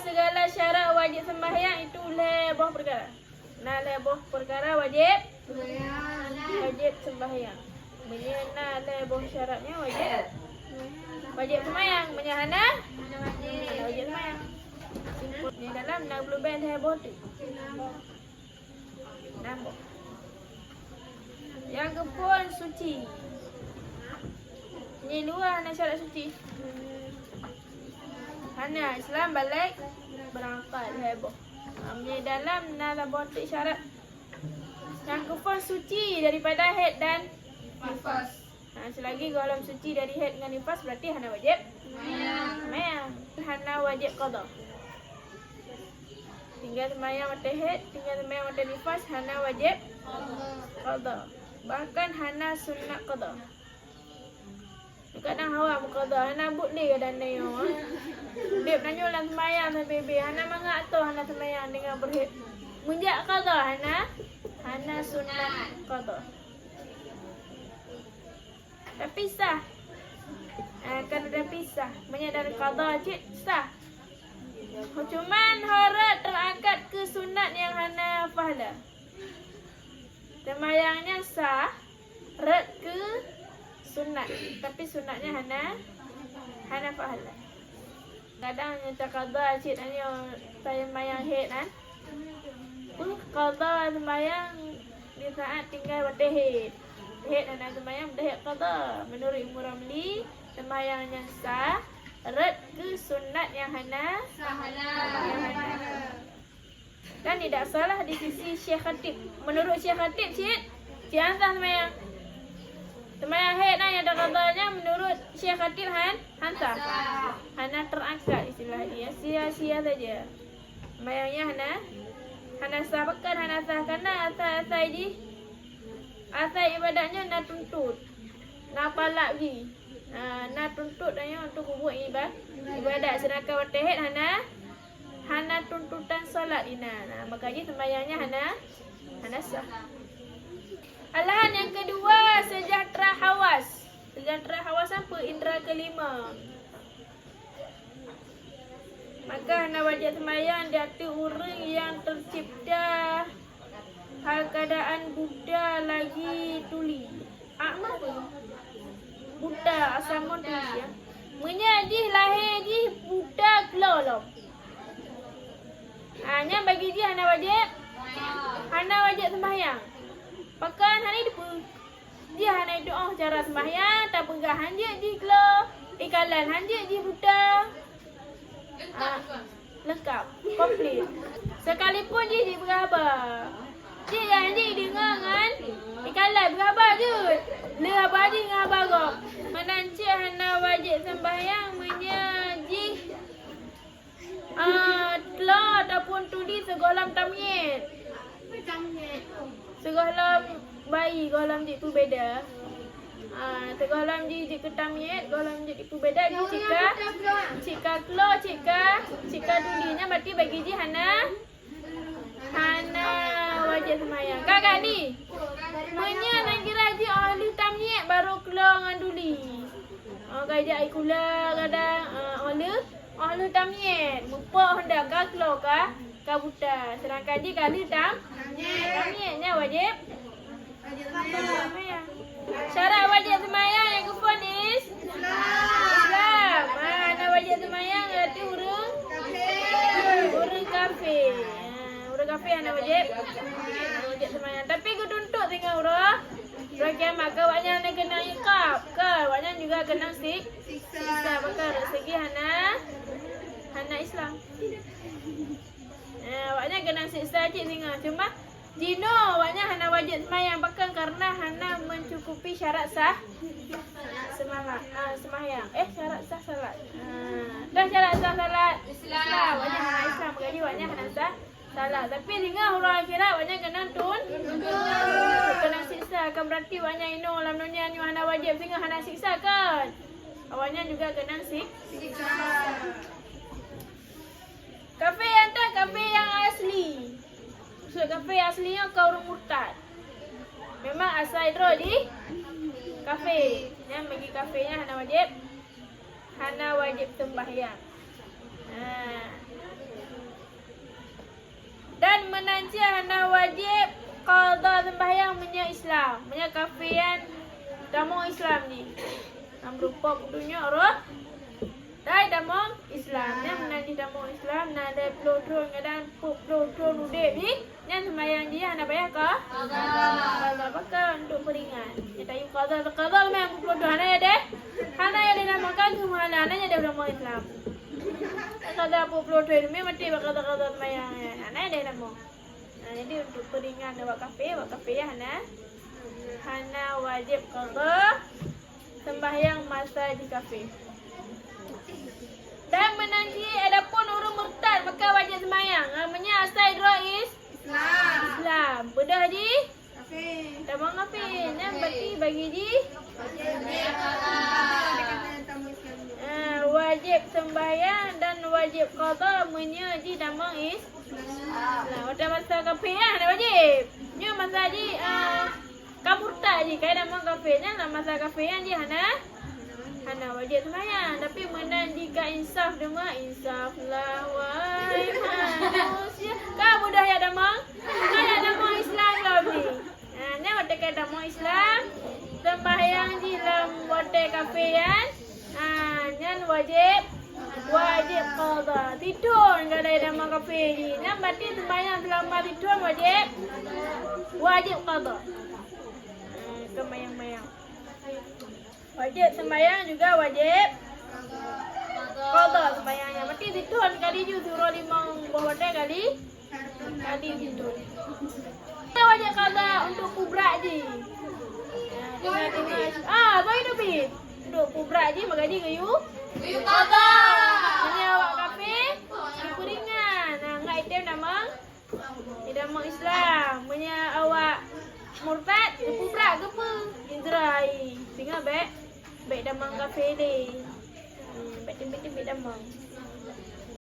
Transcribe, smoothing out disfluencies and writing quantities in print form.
segala syarat wajib sembahyang itu lebih perkara. Nah, lebih perkara wajib sembahyang. Nah, lebih syaratnya wajib sembahyang. Menyahana wajib sembahyang. Di dalam 60 ben lebih tu. Nampak. Yang kepun suci. Ni luar nak syarat suci. Hana Islam balik berangkat heboh. Ni dalam nak botik syarat. Yang kepun suci daripada haid dan nifas. Selagi golongan suci dari haid dengan nifas berarti hana wajib sembahyang. Hana wajib qada. Tinggal sembahyang mata haid, tinggal sembahyang mata nifas, hana wajib qada. Bahkan hana sunat qada. Kadang hawa qada, hana boleh ke dan dia. Beb nanya ulang sembahyang sampai beb, hana mangak tu hana sembahyang dengan berhaid. Munjak qada hana sunat qada. Tapi sah. Kan ada pisah. Banyak dari qada cik sah. Cuman harap terangkat ke sunat yang hana pahala. Sembahyangnya sah, red ke sunat. Tapi sunatnya hana pahala. Kadang nyata qada cik tanya saya sembahyang haid kan. Qada sembahyang di saat tinggal waktu haid. Haid dan sembahyang dah qada. Menurut Imam Ramli, sembahyangnya sah, red ke sunat yang hana dan tidak salah di sisi Syekh Khatib. Menurut Syekh Khatib cik sah sembahyang. Sembahyang haid yang ada qadanya menurut Syekh Khatib sah. Hana terangkat istilah dia. Sia-sia saja. Sembahyangnya hana sah bukan hana sah kerana asal ibadatnya nak tuntut. Nak palak lagi. Nak tuntut dia untuk buat ibadat. Sedangkan waktu haid hana tuntutan solat ina. Makanya sembahyangnya hana sah. Alahan yang kedua, sejahtera hawas. Sejahtera hawas apa? Indera kelima. Maka hana wajib sembahyang di hati orang yang tercipta hal keadaan buta lagi tuli. Apa? Buta asamun tuli ya. Menyaji lahir ji buta kelolom. Hanya bagi dia hana wajib sembahyang. Pakan hari dia hana doa cara sembahyang tak pegah hanya di kelo ikalan hanya di buta. Lengkap, komplit. Sekalipun dia berapa. Dia yang dia dengar kan ikalan berapa je. Le apa je dengan abang. Menancik hana wajib sembahyang menyaji telur ataupun tuli segolam tamyid. Segolam bayi, golam dik tu beda. Segolam dik ke tamyid, golam dik tu beda. Di cika telur, cika tulinya berarti bagi dia hana wajib sembahyang. Kakak ni. Menya nak kira je ahli tamyid baru keluar dengan duli. Kajak air kula kadang ahli tamyid. Mupa hendak ka keluar ka buta. Sedangkan dia kali tamyidnya wajib sembahyang. Syarat wajib sembahyang yang kepun is Islam. Mana wajib sembahyang berarti orang kafir. Orang kafir hana wajib sembahyang. Tapi aku tuntut dengan orang kiamat ke awaknya hana kena iqab ke awaknya juga kena siksa. Maka segi hana Islam. Awaknya kena siksa cik singa. Cuma Jino awaknya hana wajib sembahyang bahkan karena hana mencukupi syarat sah sembahyang. Syarat sah salat. Dah syarat sah salat Islam. Awaknya hana Islam jadi awaknya hana sah salat. Tapi dengan orang akhirat awaknya kena kena siksa kan berarti awaknya ino dalam dunia ni hana wajib sehingga hana siksa kan. Awaknya juga kena siksa. Kafir yang tak kafir yang asli. Maksud kafir aslinya kau orang murtad. Memang asal itu di kafir. Yang bagi kafirnya hana wajib sembahyang. Dan menanti hana wajib qada sembahyang punya Islam. Punya kafiran damong Islam ni. Nam rupa punya roh. Dai damong Islam. Yang menanti damong Islam na ada pelotron kadang pelotron udip ni. Yang sembahyang dia hana bayar ke? Qada bakal untuk peringan. Dia tayu qada memang pelotron hana ya deh. Hana ya dia namakan cuma hana ya dia damong Islam. Qada pelotron ni mesti bakal qada sembahyang. Hana ya dia damong. Jadi untuk peringan awak kafe hana wajib qada sembahyang masa di kafe. Dan menanti adapun orang murtad maka wajib sembahyang. Namanya asal Idrois Islam. Bedah ji? Damang kafe. Nah, berarti bagi ji wajib sembahyang dan wajib qada menyaji damang Islam. Pada masa kafe ada wajib. Nya masa ji kamurta ji kai damang kafe nya masa kafe ji hana wajib sembahyang. Tapi menandika insaf dema insaf lah wahai manusia. Kamu dah ya damang? Kaya damang Islam lah ni. Nya wate kai damang Islam sembahyang ji lam wate kafe nyan wajib qada. Tidur enggak ada damang kafe ni. Nyan berarti sembahyang selama tidur wajib qada. Sembahyang wajib sembahyang juga wajib qada sembahyangnya. Berarti tidur kali ju suruh 5 buah kali tidur. Kita wajib qada untuk kubra ji. Bagi duit. Untuk kubra ji magaji gayu qada. Ini awak kafe diperingan. Ngai item damang Islam. Punya awak murtad kubra ke apa? Indrai. Singa baik damang kafe ni. Baik damang.